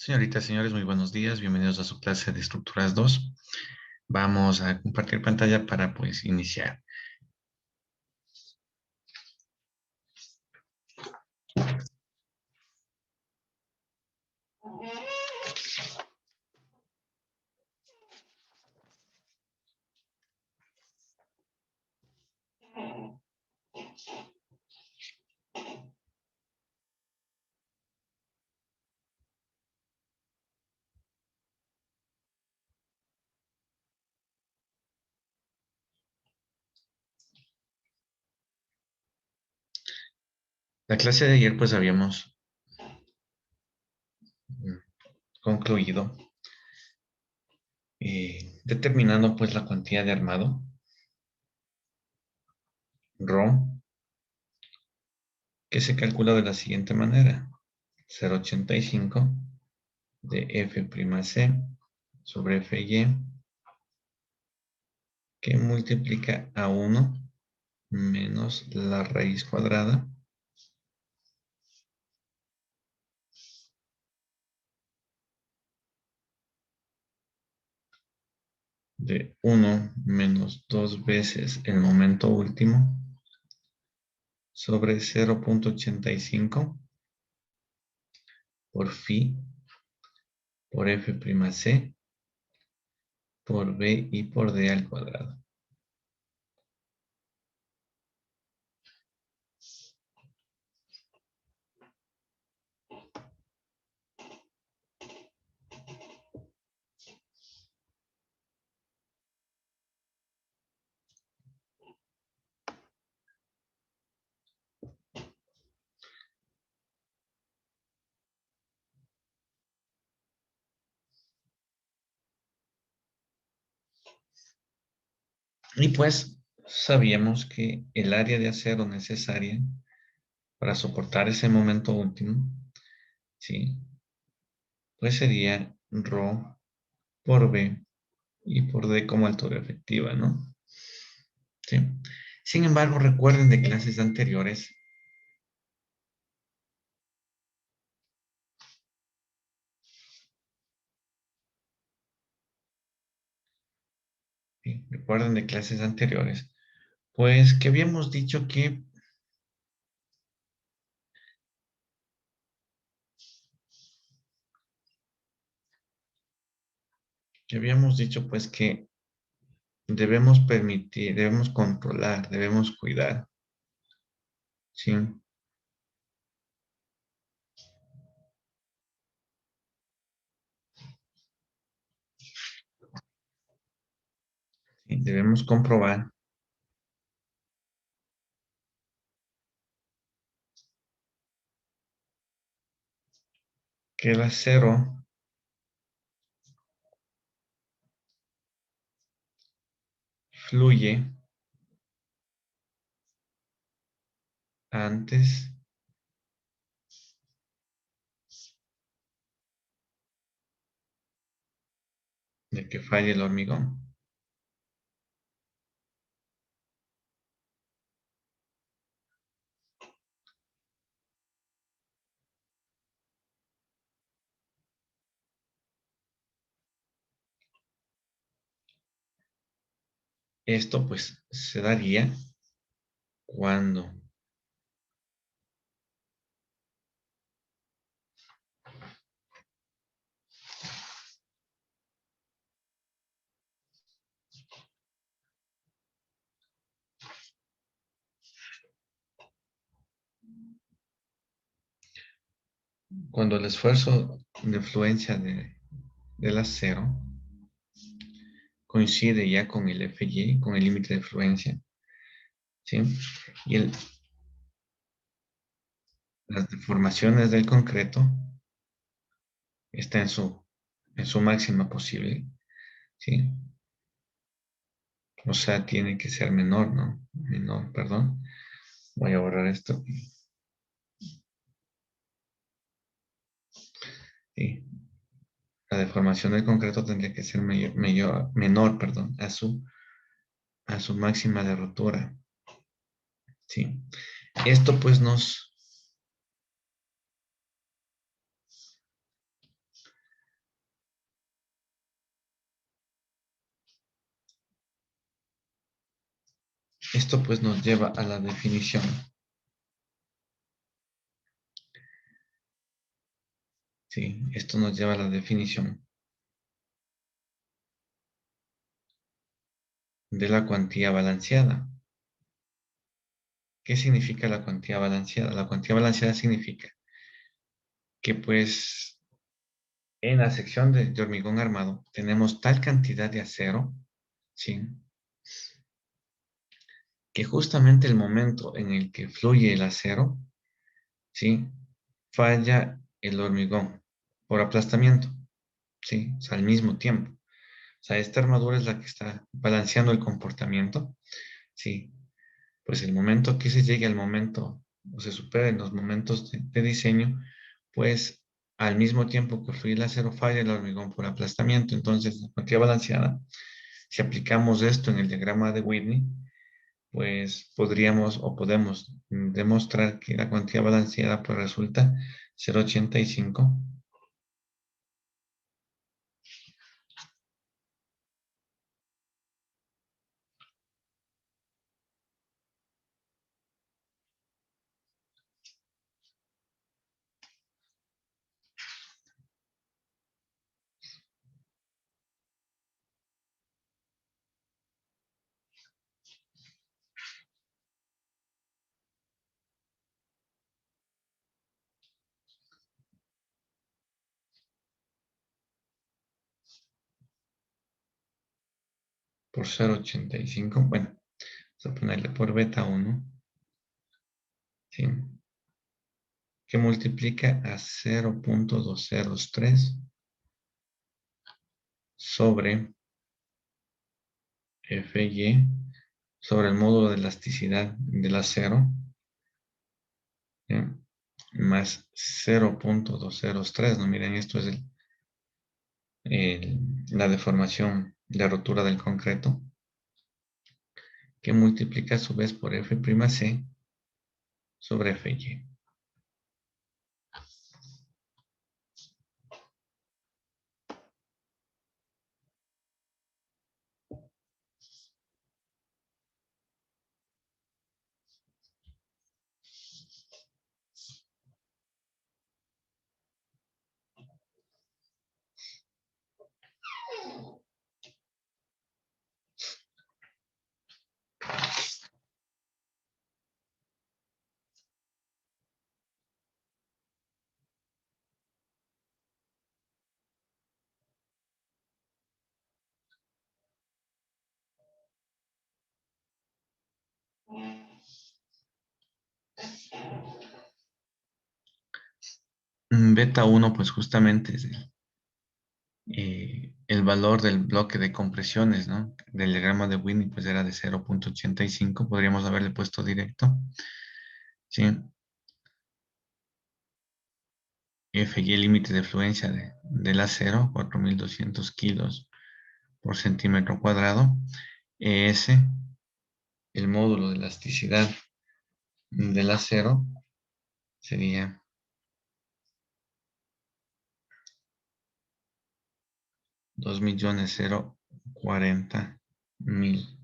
Señoritas, señores, muy buenos días. Bienvenidos a su clase de estructuras 2. Vamos a compartir pantalla para, pues, iniciar. La clase de ayer, pues, habíamos mm, concluido determinando, pues, la cuantía de armado, Rho, que se calcula de la siguiente manera. 0,85 de F'C sobre Fy, que multiplica a 1 menos la raíz cuadrada de 1 menos 2 veces el momento último sobre 0,85 por phi por F'C por B y por D al cuadrado. Y pues sabíamos que el área de acero necesaria para soportar ese momento último, ¿sí? Pues sería Rho por B y por D como altura efectiva, ¿no? ¿Sí? Sin embargo, recuerden de clases anteriores, ¿sí? Recuerden de clases anteriores, pues que habíamos dicho pues que debemos permitir, debemos controlar, debemos cuidar, ¿sí? ¿Sí? Debemos comprobar que el acero fluye antes de que falle el hormigón. Esto pues se daría cuando el esfuerzo de fluencia del acero coincide ya con el Fy, con el límite de fluencia, ¿sí? Y las deformaciones del concreto está en su máxima posible, ¿sí? O sea, tiene que ser menor, ¿no? Menor, perdón. Voy a borrar esto. Sí. La deformación del concreto tendría que ser menor, perdón, a su máxima de rotura. ¿Sí? Esto pues Esto pues nos lleva a la definición. Sí, esto nos lleva a la definición de la cuantía balanceada. ¿Qué significa la cuantía balanceada? La cuantía balanceada significa que pues en la sección de hormigón armado tenemos tal cantidad de acero, ¿sí? Que justamente el momento en el que fluye el acero, ¿sí? Falla el hormigón por aplastamiento, ¿sí? O sea, al mismo tiempo. O sea, esta armadura es la que está balanceando el comportamiento, ¿sí? Pues el momento que se llegue al momento, o se superen los momentos de diseño, pues al mismo tiempo que fluye el acero, falla el hormigón por aplastamiento. Entonces, la cuantía balanceada, si aplicamos esto en el diagrama de Whitney, pues podríamos o podemos demostrar que la cuantía balanceada pues resulta 0,85 por 0,85. Bueno, vamos a ponerle por beta 1, ¿sí? Que multiplica a 0,203 sobre Fy sobre el módulo de elasticidad del acero, ¿sí? Más 0,203, ¿no? Miren, esto es la deformación de rotura del concreto, que multiplica a su vez por F'C sobre Fy. Beta 1, pues justamente es el valor del bloque de compresiones, ¿no? Del diagrama de Whitney, pues era de 0,85, podríamos haberle puesto directo, ¿sí? Fy, el límite de fluencia del acero, 4.200 kilos por centímetro cuadrado. ES, el módulo de elasticidad del acero, sería 2.040.000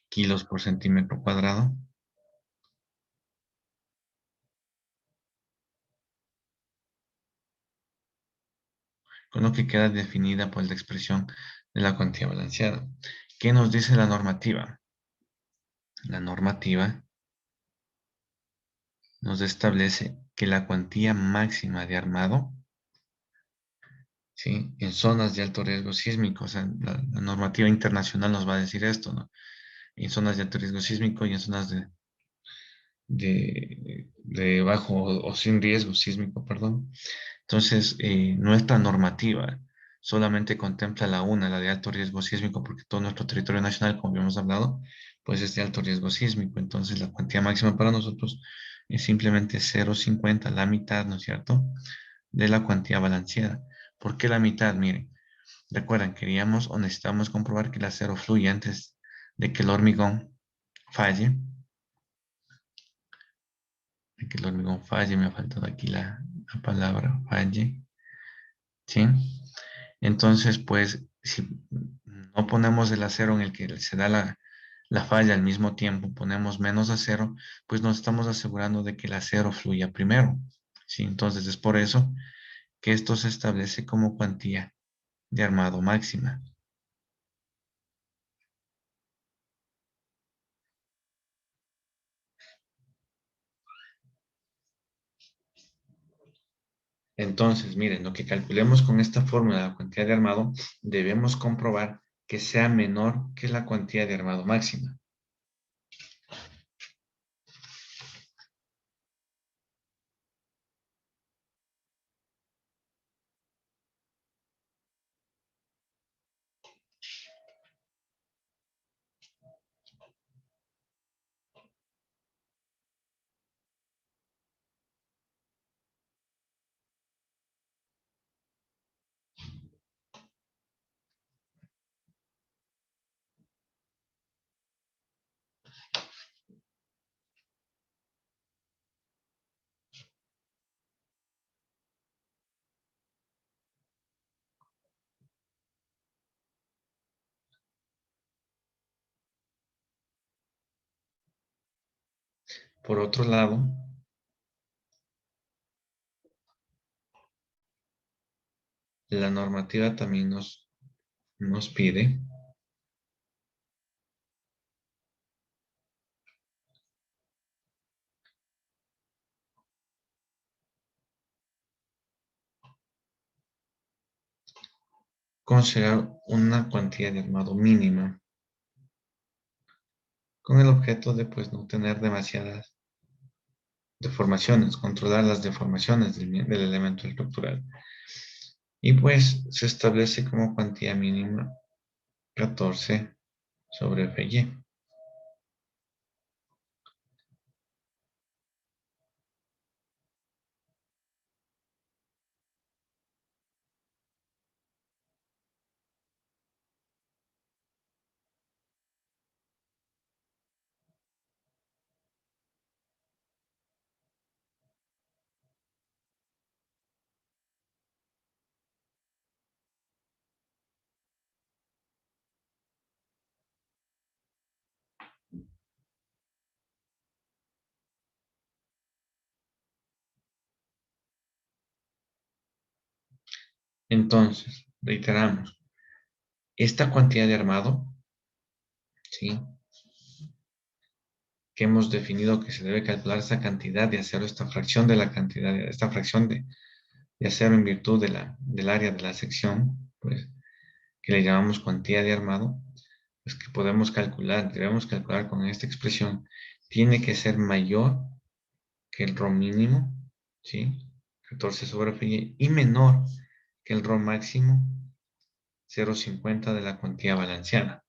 kilos por centímetro cuadrado. Con lo que queda definida pues la expresión de la cuantía balanceada. ¿Qué nos dice la normativa? La normativa nos establece que la cuantía máxima de armado, ¿sí? En zonas de alto riesgo sísmico, o sea, la normativa internacional nos va a decir esto, ¿no? En zonas de alto riesgo sísmico y en zonas de bajo o sin riesgo sísmico, perdón. Entonces, nuestra normativa solamente contempla la una, la de alto riesgo sísmico, porque todo nuestro territorio nacional, como habíamos hablado, pues es de alto riesgo sísmico. Entonces, la cuantía máxima para nosotros es simplemente 0,50, la mitad, ¿no es cierto?, de la cuantía balanceada. ¿Por qué la mitad? Miren, recuerdan, queríamos o necesitamos comprobar que el acero fluye antes de que el hormigón falle. De que el hormigón falle, me ha faltado aquí la palabra falle. ¿Sí? Entonces, pues, si no ponemos el acero en el que se da la falla al mismo tiempo, ponemos menos acero, pues nos estamos asegurando de que el acero fluya primero. ¿Sí? Entonces es por eso que esto se establece como cuantía de armado máxima. Entonces, miren, lo que calculemos con esta fórmula, la cuantía de armado, debemos comprobar que sea menor que la cuantía de armado máxima. Por otro lado, la normativa también nos pide considerar una cuantía de armado mínima con el objeto de pues no tener demasiadas deformaciones, controlar las deformaciones del elemento estructural. Y pues se establece como cuantía mínima 14 sobre Fy. Entonces, reiteramos, esta cuantía de armado, ¿sí? Que hemos definido que se debe calcular esa cantidad de acero, esta fracción de la cantidad, esta fracción de acero en virtud del área de la sección, pues, que le llamamos cuantía de armado, pues que podemos calcular, debemos calcular con esta expresión, tiene que ser mayor que el RO mínimo, ¿sí? 14 sobre Fy, y menor que el RO máximo, 0,50 de la cuantía balanceada.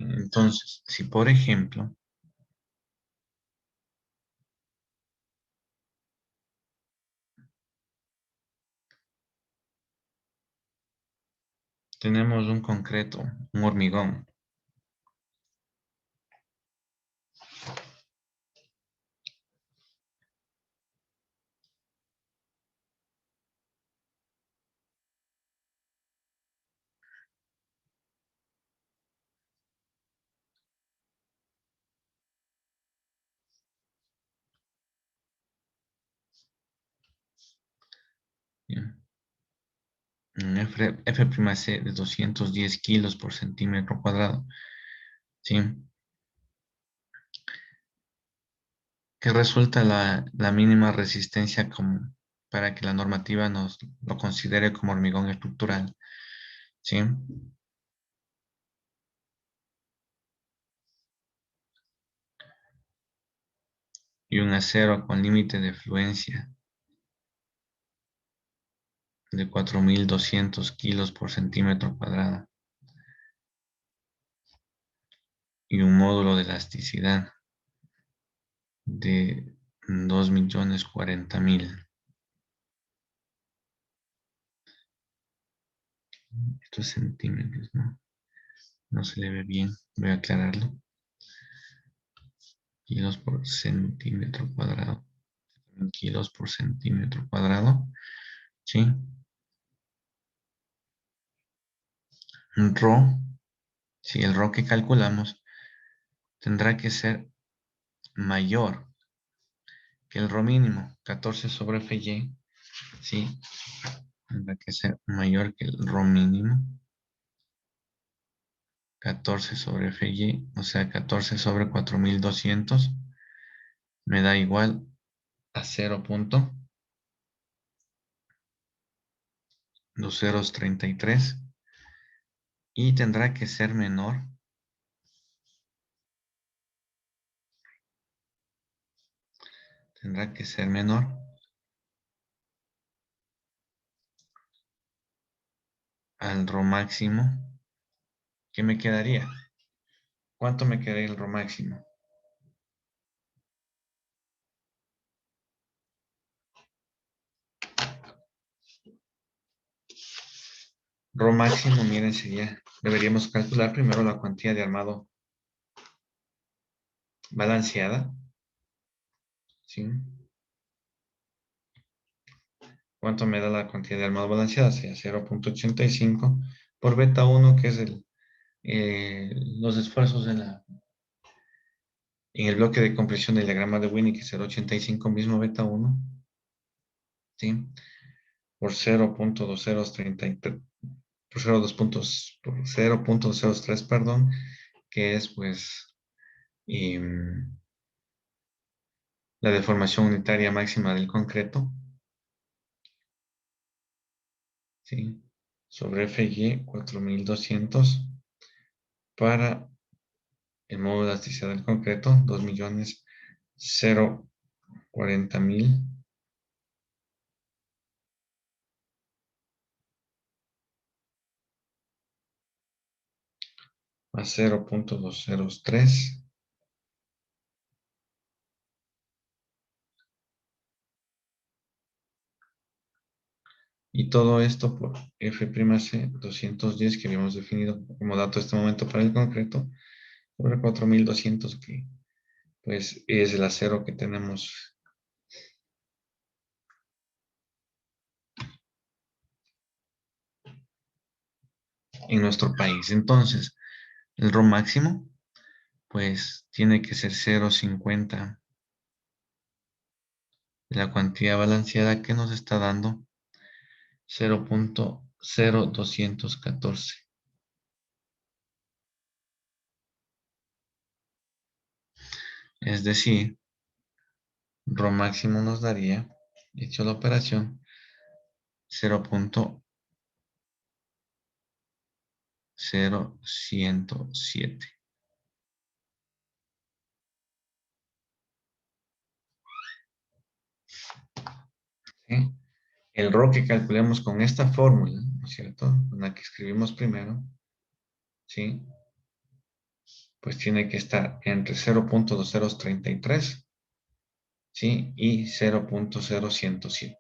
Entonces, si por ejemplo, tenemos un concreto, un hormigón, ¿ya? Un F'C de 210 kilos por centímetro cuadrado, ¿sí? Que resulta la mínima resistencia común. para que la normativa nos lo considere como hormigón estructural, ¿sí? Y un acero con límite de fluencia de 4.200 kilos por centímetro cuadrado y un módulo de elasticidad de 2.040.000. Esto es centímetros, ¿no? No se le ve bien. Voy a aclararlo. Kilos por centímetro cuadrado. Kilos por centímetro cuadrado. ¿Sí? Un Rho, si el Rho que calculamos tendrá que ser mayor que el Rho mínimo, 14 sobre Fy, ¿sí? Tendrá que ser mayor que el Rho mínimo, 14 sobre Fy, o sea, 14 sobre 4.200, me da igual a 0.2033 y tendrá que ser menor al Rho máximo. ¿Qué me quedaría? ¿Cuánto me quedaría el Rho máximo? Rho máximo, miren, deberíamos calcular primero la cuantía de armado balanceada, ¿sí? ¿Cuánto me da la cuantía de armado balanceada? Sería 0.85 por beta 1, que es los esfuerzos en el bloque de compresión del diagrama de Winnie, que es 0.85 mismo beta 1, ¿sí? Por 0.2033, por 0.203, perdón, que es pues la deformación unitaria máxima del concreto, ¿sí? Sobre FY 4.200 para el módulo de elasticidad del concreto, 2.040.000 a 0.203. Y todo esto por F'C 210 que habíamos definido como dato de este momento para el concreto, sobre 4.200 que pues es el acero que tenemos en nuestro país. Entonces, el ROM máximo pues tiene que ser 0.50 de la cuantía balanceada que nos está dando 0.0214. Es decir, ROM máximo nos daría, hecho la operación, 0.0107. ¿Sí? El RO que calculemos con esta fórmula, ¿no es cierto? Con la que escribimos primero, ¿sí? Pues tiene que estar entre 0.2033, ¿sí? Y 0.0107.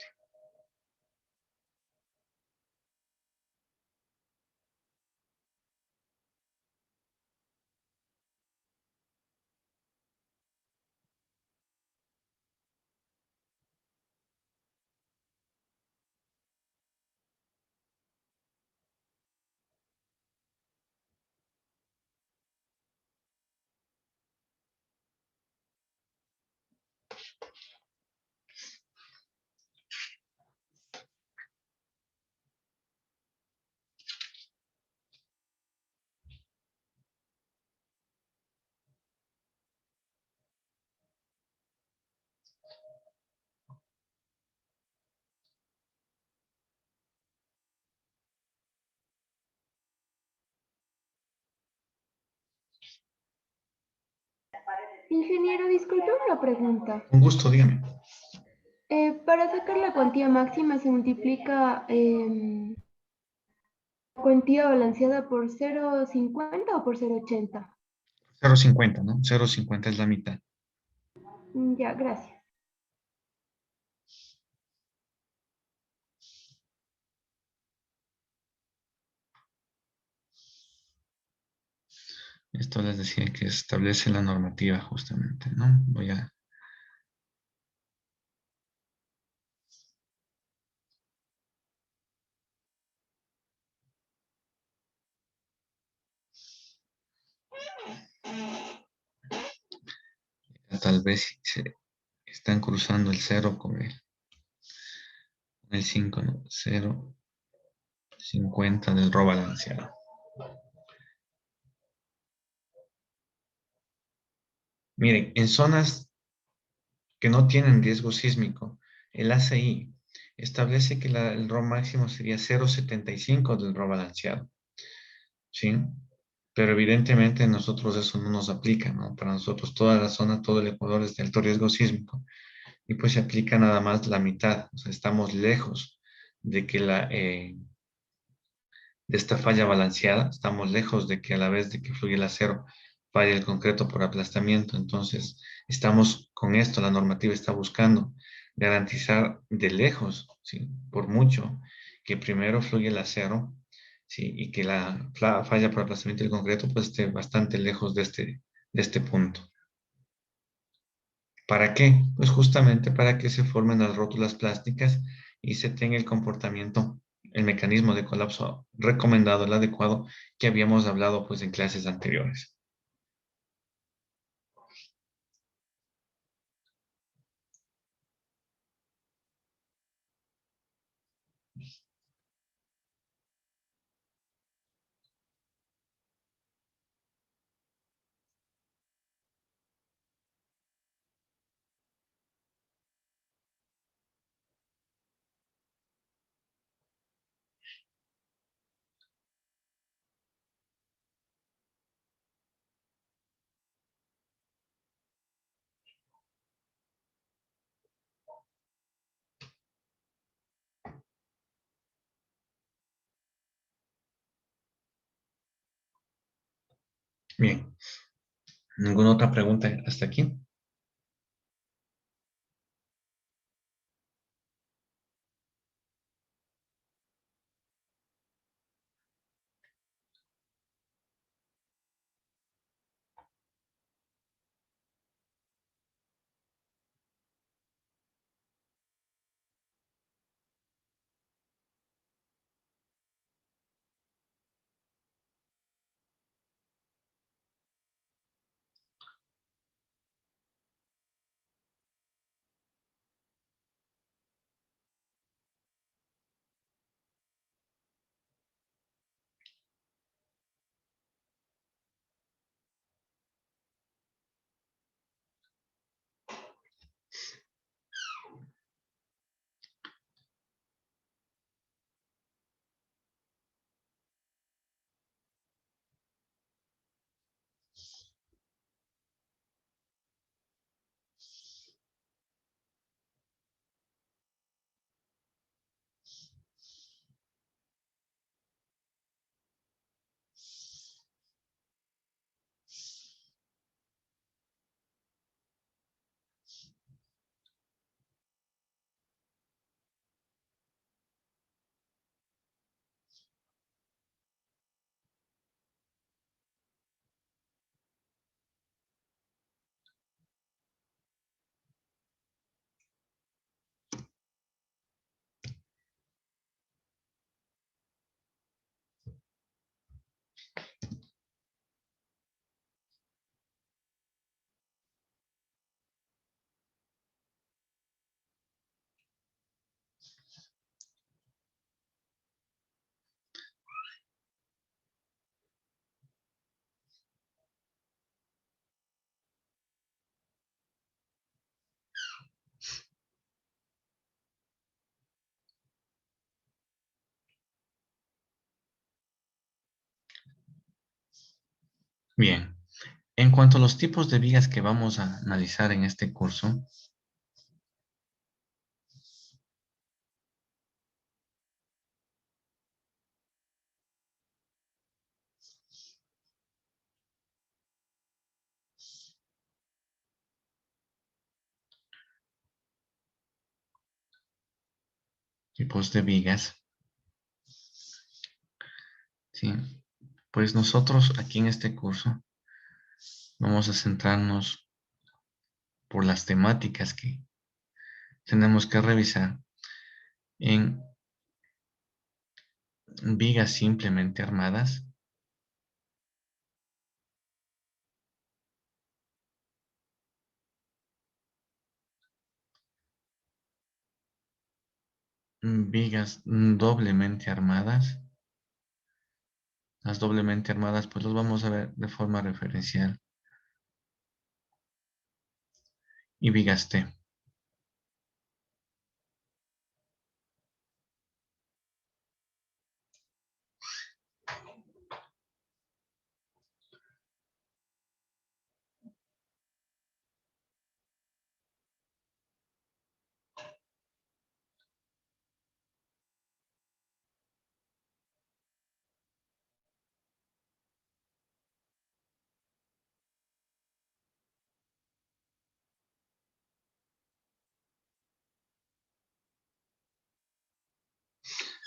Ingeniero, disculpe una pregunta. Un gusto, dígame. Para sacar la cuantía máxima se multiplica cuantía balanceada por 0,50 o por 0,80. 0,50, ¿no? 0,50 es la mitad. Ya, gracias. Esto les decía que establece la normativa justamente, ¿no? Voy a... Tal vez si se están cruzando el 0 con el 5, ¿no? 0,50 del rho balanceado. Miren, en zonas que no tienen riesgo sísmico, el ACI establece que el rho máximo sería 0,75 del rho balanceado, ¿sí? Pero evidentemente a nosotros eso no nos aplica, ¿no? Para nosotros toda la zona, todo el Ecuador es de alto riesgo sísmico y pues se aplica nada más la mitad, o sea, estamos lejos de que de esta falla balanceada, estamos lejos de que a la vez de que fluye el acero falle el concreto por aplastamiento. Entonces, estamos con esto, la normativa está buscando garantizar de lejos, ¿sí? Por mucho, que primero fluye el acero, ¿sí? Y que la falla por aplastamiento del concreto pues esté bastante lejos de este punto. ¿Para qué? Pues justamente para que se formen las rótulas plásticas y se tenga el comportamiento, el mecanismo de colapso recomendado, el adecuado, que habíamos hablado pues en clases anteriores. Bien, ¿ninguna otra pregunta hasta aquí? Bien. En cuanto a los tipos de vigas que vamos a analizar en este curso, tipos de vigas, ¿sí? Pues nosotros aquí en este curso vamos a centrarnos por las temáticas que tenemos que revisar en vigas simplemente armadas, vigas doblemente armadas. Las doblemente armadas, pues los vamos a ver de forma referencial. Y vigas T.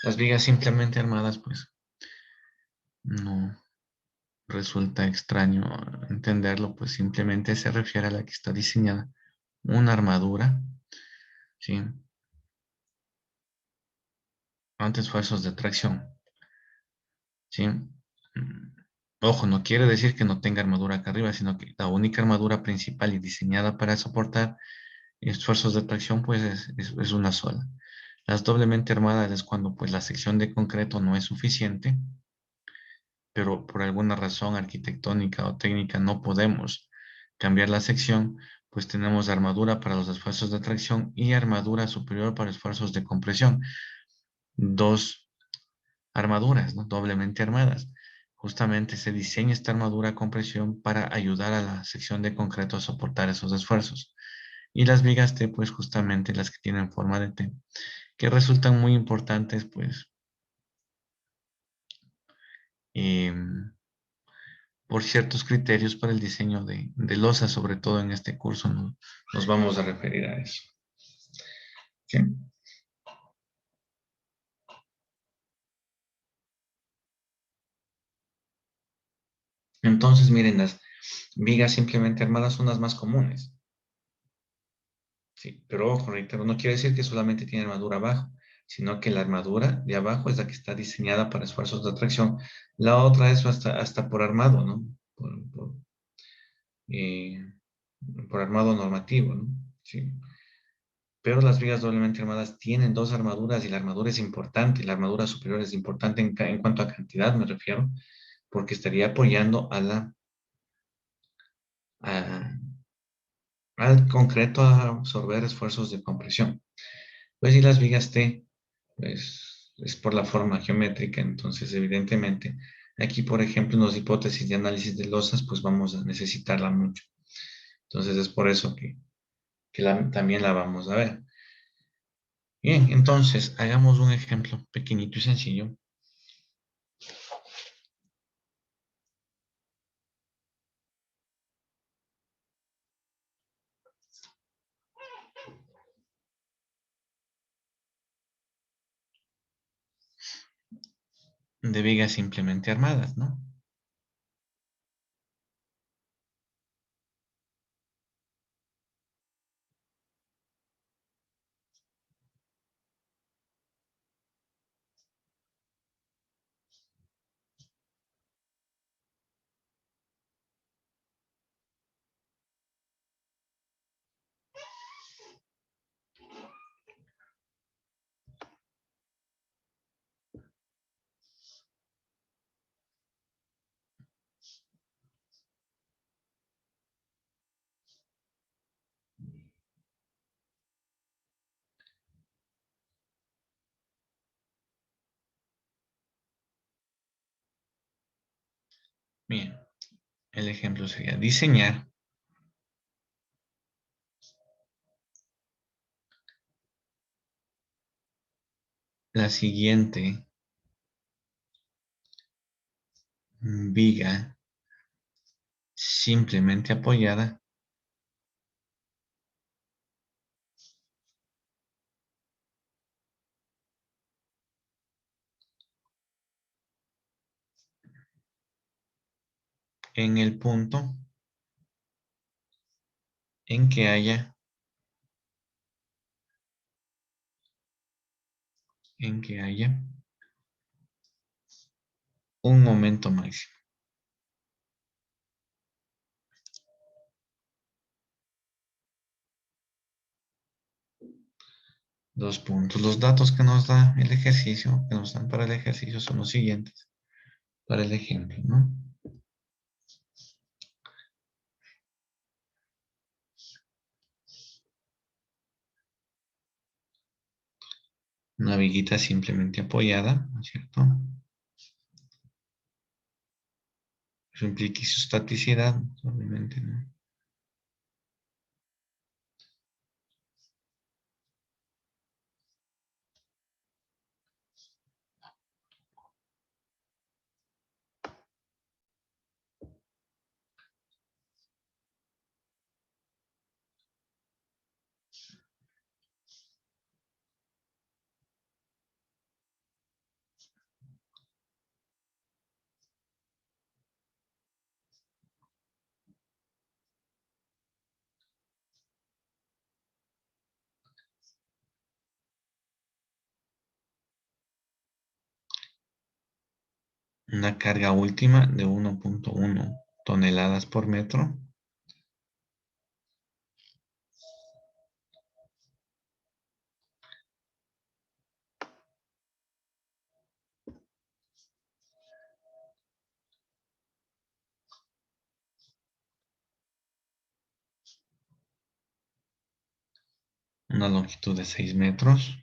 Las vigas simplemente armadas, pues no resulta extraño entenderlo, pues simplemente se refiere a la que está diseñada una armadura, ¿sí? Ante esfuerzos de tracción, ¿sí? Ojo, no quiere decir que no tenga armadura acá arriba, sino que la única armadura principal y diseñada para soportar esfuerzos de tracción, pues es una sola. Las doblemente armadas es cuando pues la sección de concreto no es suficiente, pero por alguna razón arquitectónica o técnica no podemos cambiar la sección, pues tenemos armadura para los esfuerzos de tracción y armadura superior para esfuerzos de compresión. Dos armaduras, ¿no? Doblemente armadas. Justamente se diseña esta armadura con presión para ayudar a la sección de concreto a soportar esos esfuerzos. Y las vigas T, pues justamente las que tienen forma de T, que resultan muy importantes, pues, em, por ciertos criterios para el diseño de losas, sobre todo en este curso, ¿no? Nos vamos a referir a eso. ¿Sí? Entonces, miren, las vigas simplemente armadas son las más comunes. Sí, pero ojo, reitero, no quiere decir que solamente tiene armadura abajo, sino que la armadura de abajo es la que está diseñada para esfuerzos de atracción. La otra es hasta por armado, ¿no? Eh, por armado normativo, ¿no? Sí. Pero las vigas doblemente armadas tienen dos armaduras y la armadura es importante. La armadura superior es importante en cuanto a cantidad, me refiero, porque estaría apoyando a- al concreto a absorber esfuerzos de compresión. Pues si las vigas T, pues es por la forma geométrica, entonces evidentemente aquí, por ejemplo, en las hipótesis de análisis de losas, pues vamos a necesitarla mucho. Entonces es por eso que también la vamos a ver. Bien, entonces hagamos un ejemplo pequeñito y sencillo de vigas simplemente armadas, ¿no? Bien, El ejemplo sería diseñar la siguiente viga simplemente apoyada en el punto en que haya un momento máximo. Dos puntos. Los datos que nos da el ejercicio, que nos dan para el ejercicio son los siguientes. Para el ejemplo, ¿no? Una viguita simplemente apoyada, ¿no es cierto? Eso implica isostaticidad, obviamente, ¿no? Una carga última de 1.1 toneladas por metro. Una longitud de 6 metros.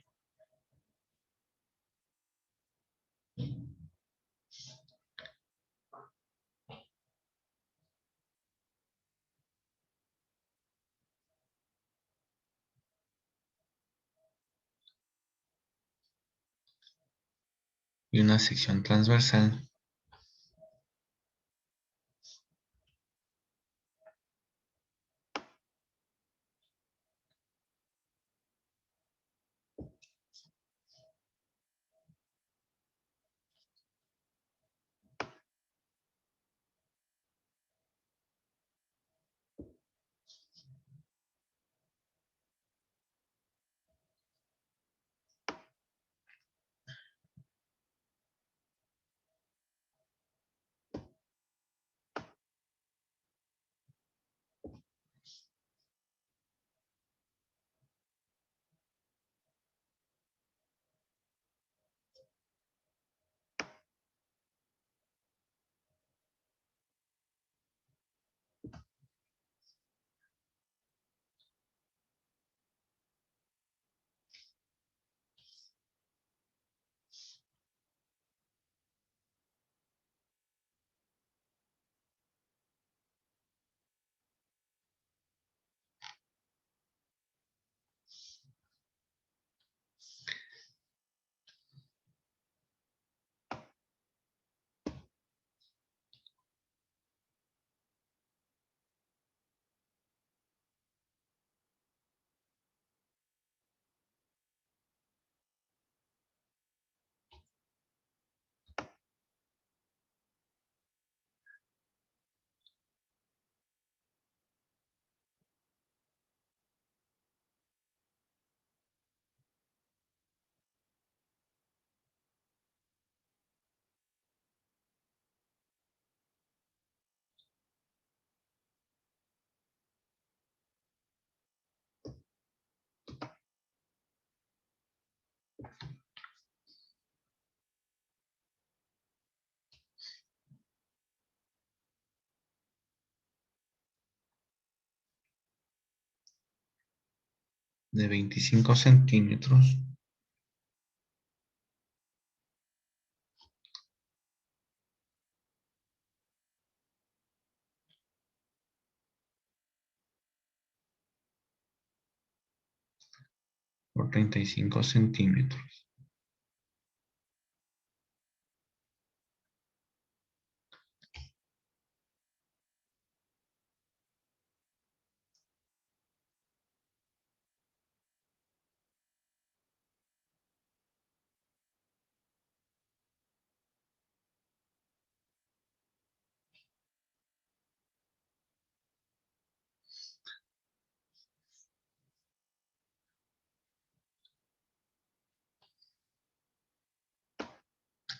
Y una sección transversal de 25 centímetros. por 35 centímetros.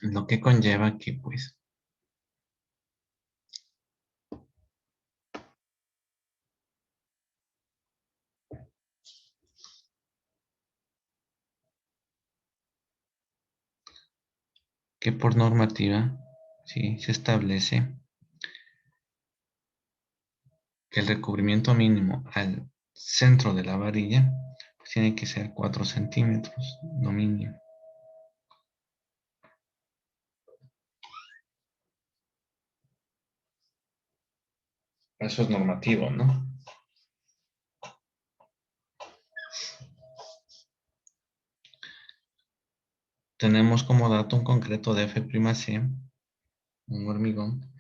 Lo que conlleva que, pues, que por normativa, sí, se establece que el recubrimiento mínimo al centro de la varilla pues, tiene que ser 4 centímetros, lo mínimo. Eso es normativo, ¿no? Tenemos como dato un concreto de F'C, un hormigón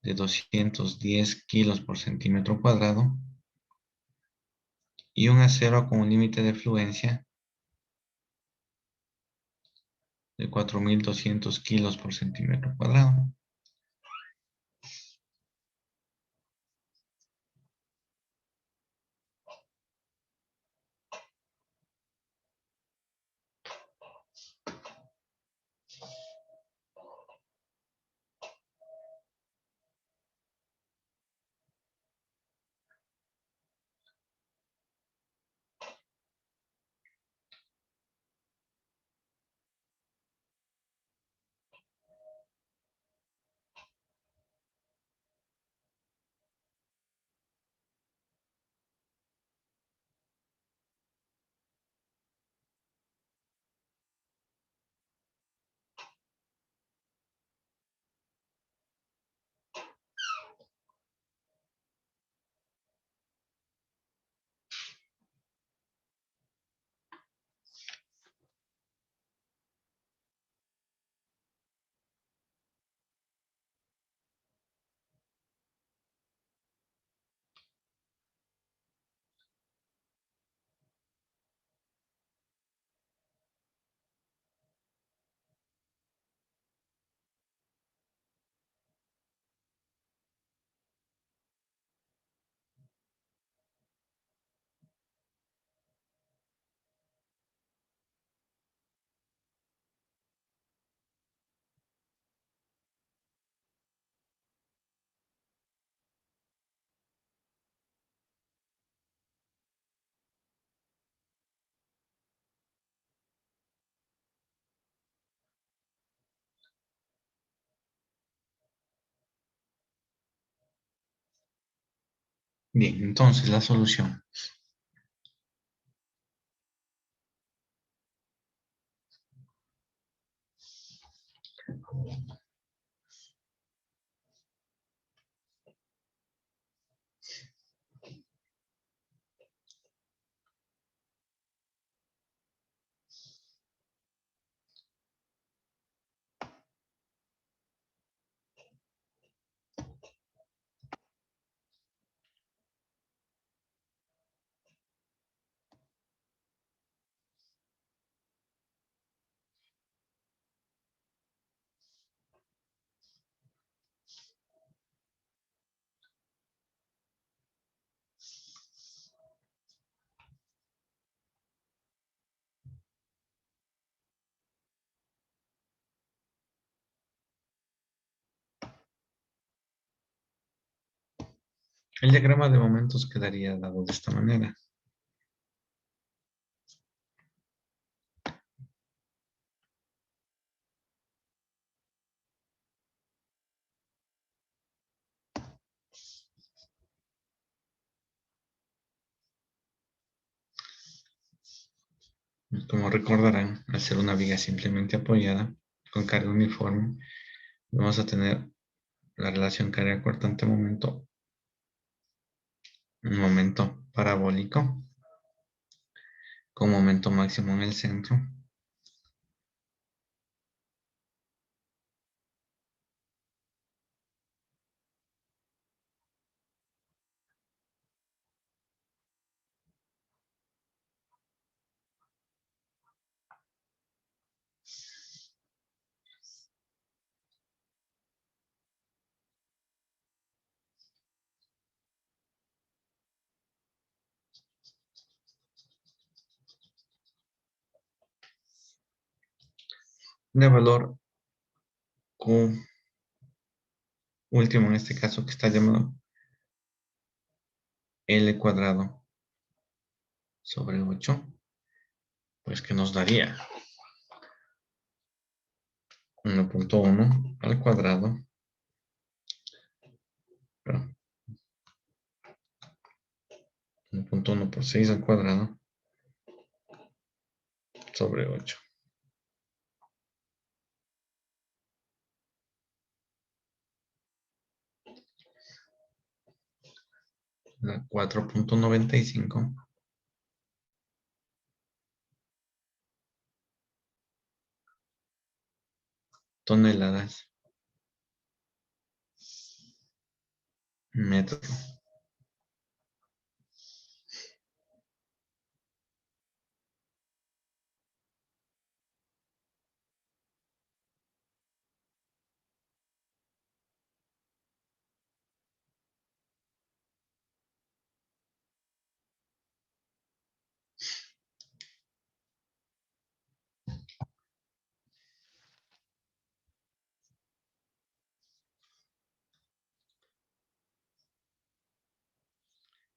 de 210 kilos por centímetro cuadrado y un acero con un límite de fluencia de 4.200 kilos por centímetro cuadrado. Bien, entonces la solución. El diagrama de momentos quedaría dado de esta manera. Como recordarán, al ser una viga simplemente apoyada con carga uniforme, vamos a tener la relación carga cortante momento, un momento parabólico. con momento máximo en el centro. De valor Q último en este caso que está llamado L cuadrado sobre 8, pues que nos daría 1.1 al cuadrado, perdón, 1.1 por 6 al cuadrado sobre 8. La 4.95 toneladas metro.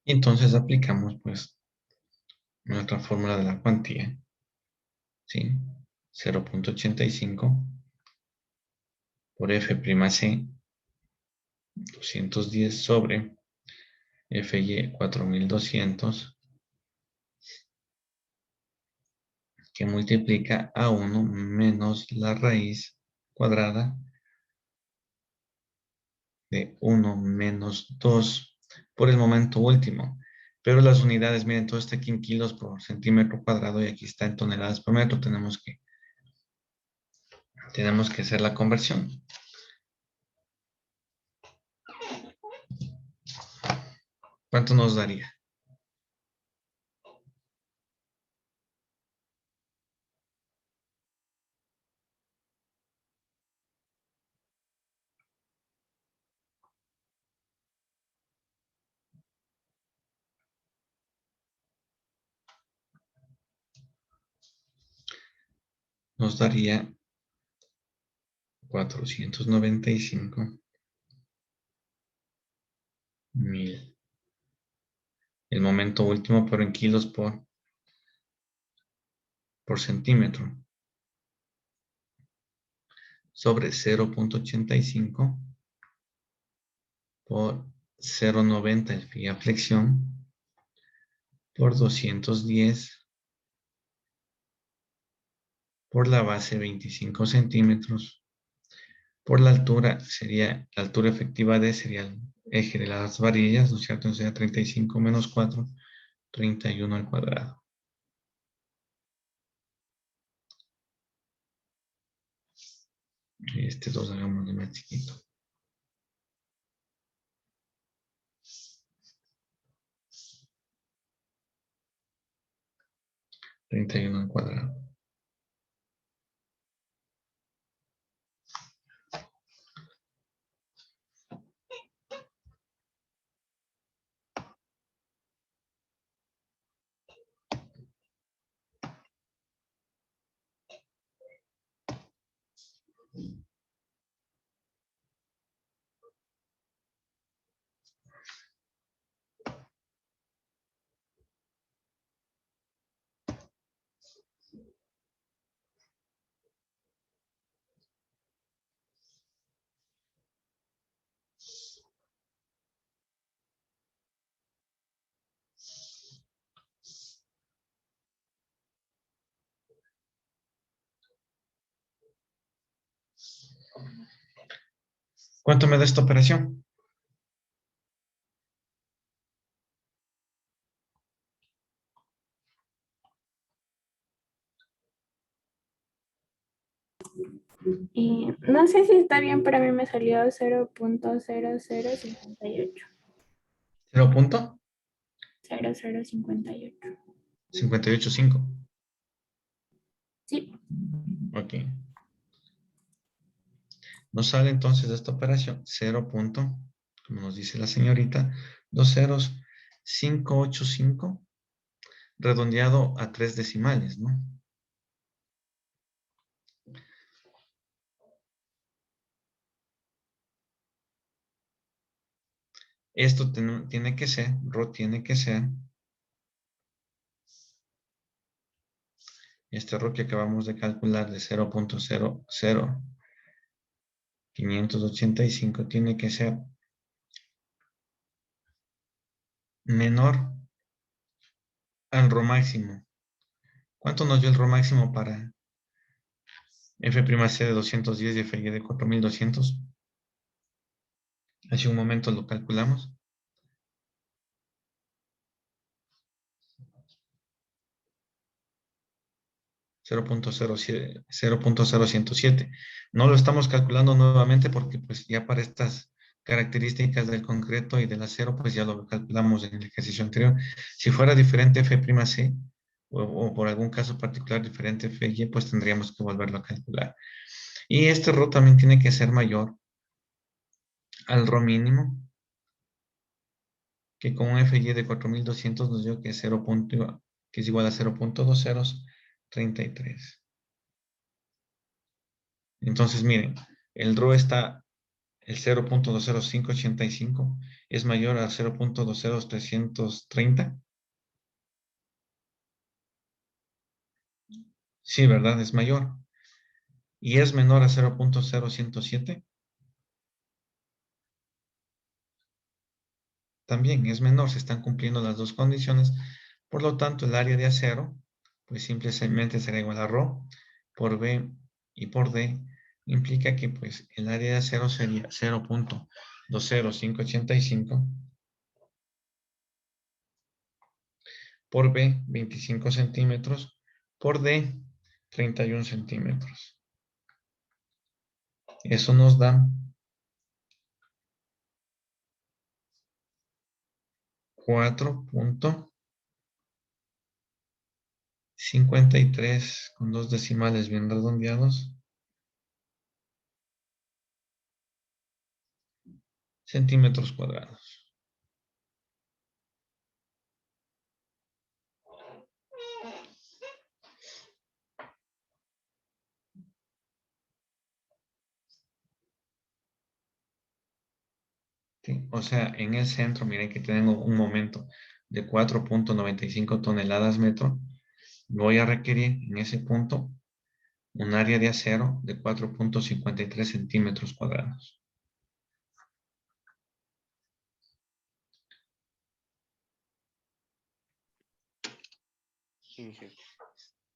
Y entonces aplicamos pues nuestra fórmula de la cuantía, ¿sí? 0.85 por F'C 210 sobre Fy 4200, que multiplica a 1 menos la raíz cuadrada de 1 menos 2 por el momento último. Pero las unidades, miren, todo está aquí en kilos por centímetro cuadrado y aquí está en toneladas por metro. Tenemos que hacer la conversión. ¿Cuánto nos daría? Nos daría 495.000. El momento último, pero en kilos por centímetro. Sobre 0.85 por 0.90 el phi a flexión por 210 por la base 25 centímetros por la altura, sería la altura efectiva de sería el eje de las varillas, ¿no es cierto? Entonces sería 35 menos 4, 31 al cuadrado. Este 2 hagámoslo más chiquito. 31 al cuadrado. ¿Cuánto me da esta operación? No sé si está bien, pero a mí me salió 0.0058. 0 punto 0058. 585. Sí. Ok. Nos sale entonces de esta operación 0 punto, como nos dice la señorita, 20585 redondeado a 3 decimales, ¿no? Esto tiene que ser, RO tiene que ser, este RO que acabamos de calcular de 0.00585 tiene que ser menor al RO máximo. ¿Cuánto nos dio el RO máximo para F'C de 210 y Fy de 4200? Hace un momento lo calculamos. 0.0107. No lo estamos calculando nuevamente porque pues ya para estas características del concreto y del acero pues ya lo calculamos en el ejercicio anterior. Si fuera diferente F'C o por algún caso particular diferente Fy, pues tendríamos que volverlo a calcular. Y este ρ también tiene que ser mayor al ρ mínimo, que con un Fy de 4200 nos dio que, que es igual a 0.2033. Entonces, miren, el RO está, el 0.20585 es mayor a 0.20330. Sí, ¿verdad? Es mayor. Y es menor a 0.0107. También es menor, se están cumpliendo las dos condiciones. Por lo tanto, el área de acero, pues simplemente será igual a ρ por B y por D. Implica que pues el área de acero sería 0.20585 por B, 25 centímetros, por D, 31 centímetros. Eso nos da 4.53 con dos decimales bien redondeados centímetros cuadrados. ¿Sí? O sea, en el centro, miren que tengo un momento de 4.95 toneladas metro. Voy a requerir en ese punto un área de acero de 4.53 centímetros cuadrados. Inge,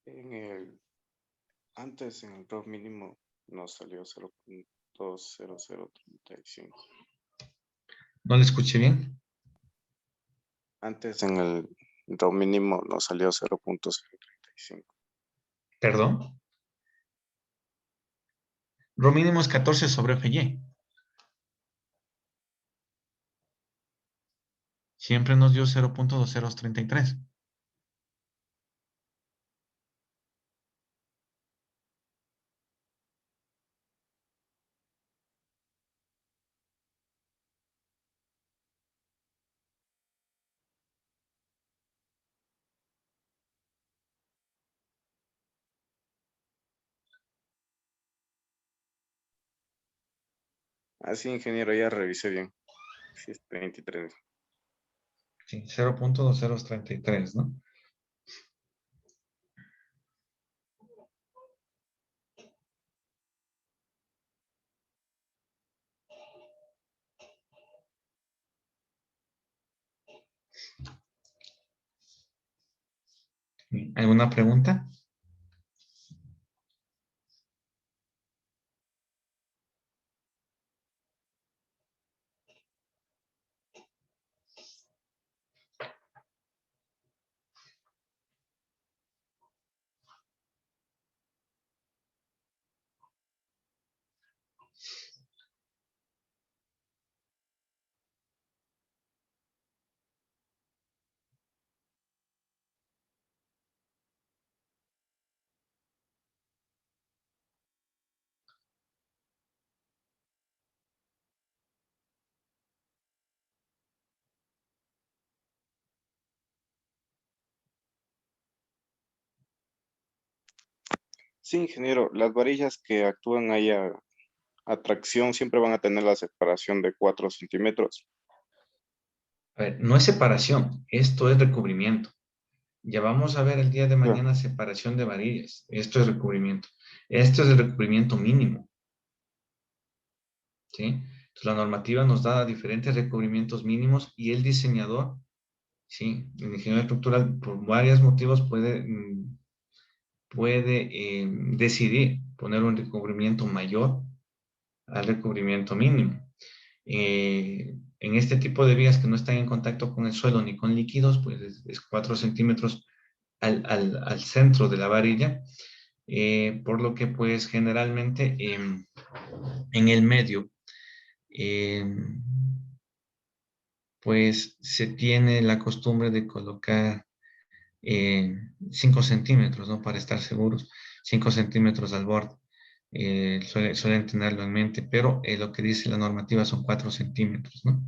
en el, antes en el ROV mínimo nos salió 0.20035. ¿No le escuché bien? Antes en el ROV mínimo nos salió 0.035. ¿Perdón? Lo mínimo es 14 sobre Fy. Siempre nos dio 0.2033. Así, ingeniero, ya revisé bien. Sí, es 23. Sí, 0.2033, ¿no? ¿Alguna pregunta? Sí, ingeniero, las varillas que actúan ahí a tracción siempre van a tener la separación de 4 centímetros. A ver, no es separación, esto es recubrimiento. Ya vamos a ver el día de Claro. mañana separación de varillas. Esto es recubrimiento. Esto es el recubrimiento mínimo. ¿Sí? Entonces, la normativa nos da diferentes recubrimientos mínimos y el diseñador, sí, el ingeniero estructural, por varios motivos puede decidir poner un recubrimiento mayor al recubrimiento mínimo. En este tipo de vías que no están en contacto con el suelo ni con líquidos, pues es 4 centímetros al centro de la varilla, por lo que pues generalmente en el medio eh, pues se tiene la costumbre de colocar 5 centímetros, ¿no? Para estar seguros, 5 centímetros al borde. Suelen tenerlo en mente, pero lo que dice la normativa son 4 centímetros, ¿no?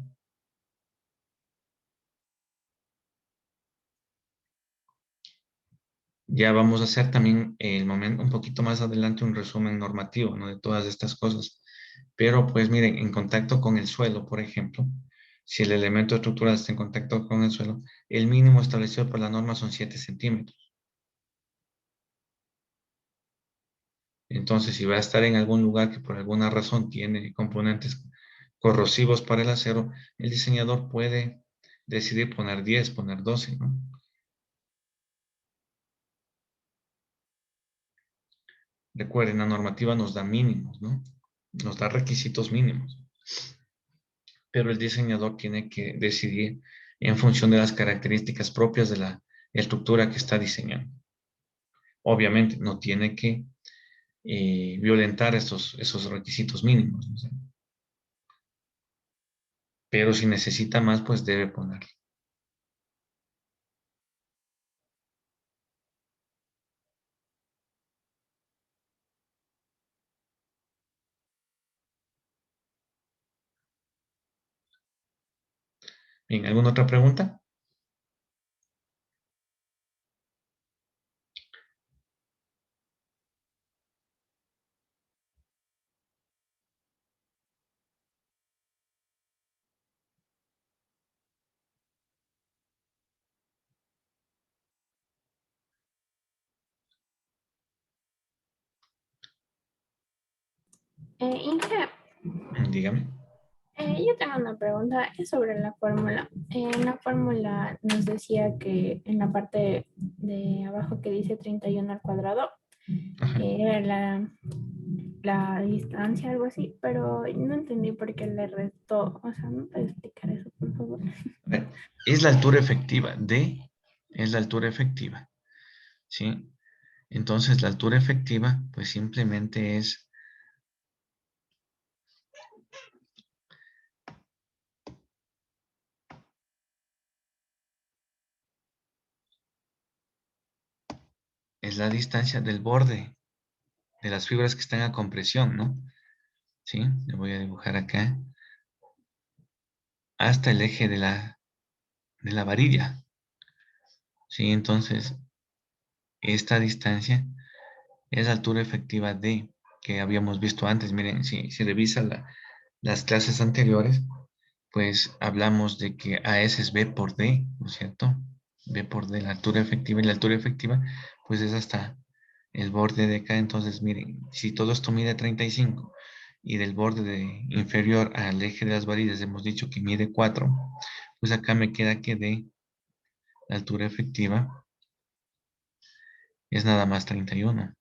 Ya vamos a hacer también el momento, un poquito más adelante un resumen normativo, ¿no? De todas estas cosas. Pero pues miren, en contacto con el suelo, por ejemplo, si el elemento estructural está en contacto con el suelo, el mínimo establecido por la norma son 7 centímetros. Entonces, si va a estar en algún lugar que por alguna razón tiene componentes corrosivos para el acero, el diseñador puede decidir poner 10, poner 12, ¿no? Recuerden, la normativa nos da mínimos, ¿no? Nos da requisitos mínimos. Pero el diseñador tiene que decidir en función de las características propias de la estructura que está diseñando. Obviamente, no tiene que violentar esos requisitos mínimos, ¿no? Pero si necesita más, pues debe ponerlo. Bien, ¿alguna otra pregunta? Inge, Dígame. yo tengo una pregunta, es sobre la fórmula. En la fórmula nos decía que en la parte de abajo que dice 31 al cuadrado, Ajá. era la distancia, algo así, pero no entendí por qué le restó. O sea, ¿no puedes explicar eso, por favor? A ver, es la altura efectiva. D es la altura efectiva. ¿Sí? Entonces, la altura efectiva, pues simplemente es la distancia del borde de las fibras que están a compresión, ¿no? ¿Sí? Le voy a dibujar acá. Hasta el eje de la varilla. ¿Sí? Entonces, esta distancia es la altura efectiva D que habíamos visto antes. Miren, si revisa las clases anteriores, pues hablamos de que AS es B por D, ¿no es cierto? B por D, la altura efectiva, y la altura efectiva, pues es hasta el borde de acá. Entonces, miren, si todo esto mide 35 y del borde inferior al eje de las varillas hemos dicho que mide 4, pues acá me queda que D, la altura efectiva, es nada más 31.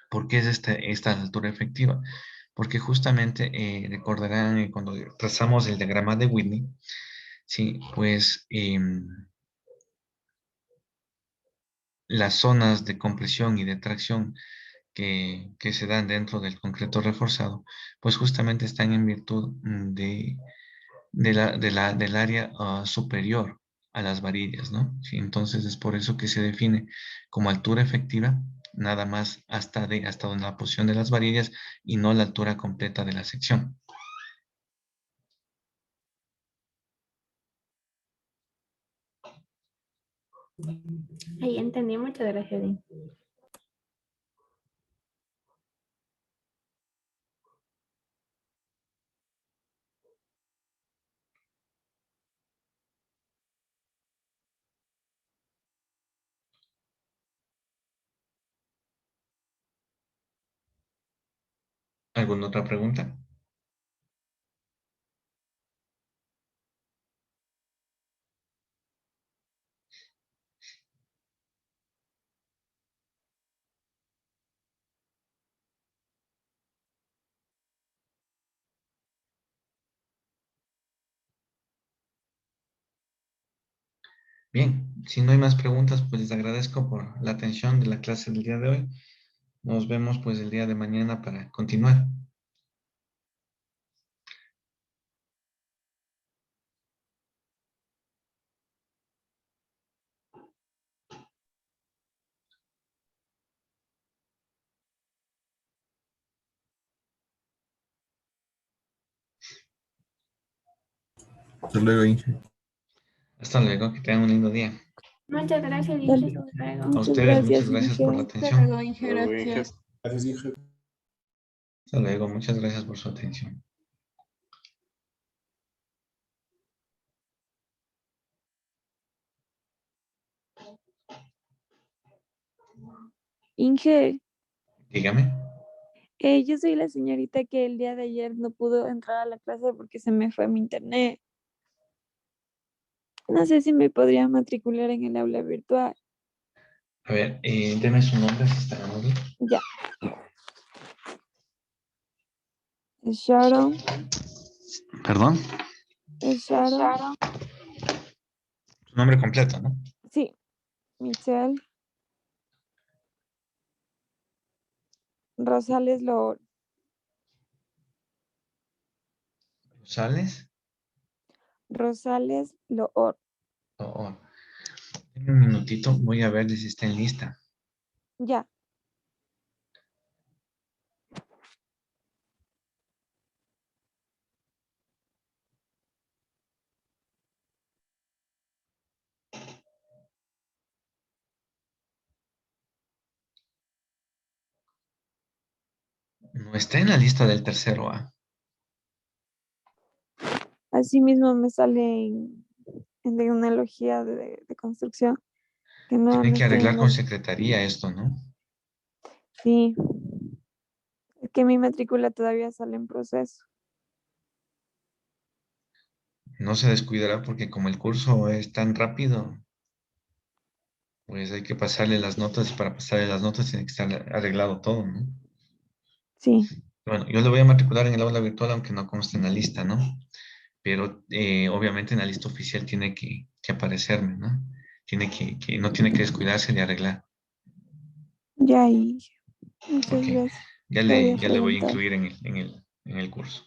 ¿Por qué es esta altura efectiva? Porque justamente recordarán cuando trazamos el diagrama de Whitney, sí, pues las zonas de compresión y de tracción que se dan dentro del concreto reforzado, pues justamente están en virtud del área superior a las varillas, ¿no? Sí, entonces es por eso que se define como altura efectiva nada más hasta donde la posición de las varillas y no la altura completa de la sección. Ahí entendí, muchas gracias, Dean. ¿Alguna otra pregunta? Bien, si no hay más preguntas, pues les agradezco por la atención de la clase del día de hoy. Nos vemos pues el día de mañana para continuar. Hasta luego, Inge. Hasta luego, que tengan un lindo día. Muchas gracias, Inge. Hasta luego. A Muchas ustedes, muchas gracias, gracias por la Inge. Hasta atención. luego, Inge, Luego, Inge. gracias. Gracias, Inge. Hasta luego, muchas gracias por su atención. Inge, Dígame. yo soy la señorita que el día de ayer no pudo entrar a la clase porque se me fue mi internet. No sé si me podría matricular en el aula virtual. A ver, deme su nombre, si está amable. Ya. Es Sharon, Perdón. es Sharon. Su nombre completo, ¿no? Sí, Michelle Rosales Loor. Rosales. Rosales Loor. Oh. Deme un minutito, voy a ver si está en lista. Ya. No está en la lista del tercero A. Así mismo me sale en tecnología de construcción, que Tiene no que estoy arreglar en con los... secretaría esto, ¿no? Sí, es que mi matrícula todavía sale en proceso. No se descuidará porque como el curso es tan rápido, pues hay que pasarle las notas y para pasarle las notas tiene que estar arreglado todo, ¿no? Sí, Bueno, yo le voy a matricular en el aula virtual aunque no conste en la lista, ¿no? Pero obviamente en la lista oficial tiene que aparecerme, ¿no? No tiene que descuidarse de arreglar. ya, y muchas Ok, gracias. ya Lo voy a ya le voy a preguntar. incluir en el curso.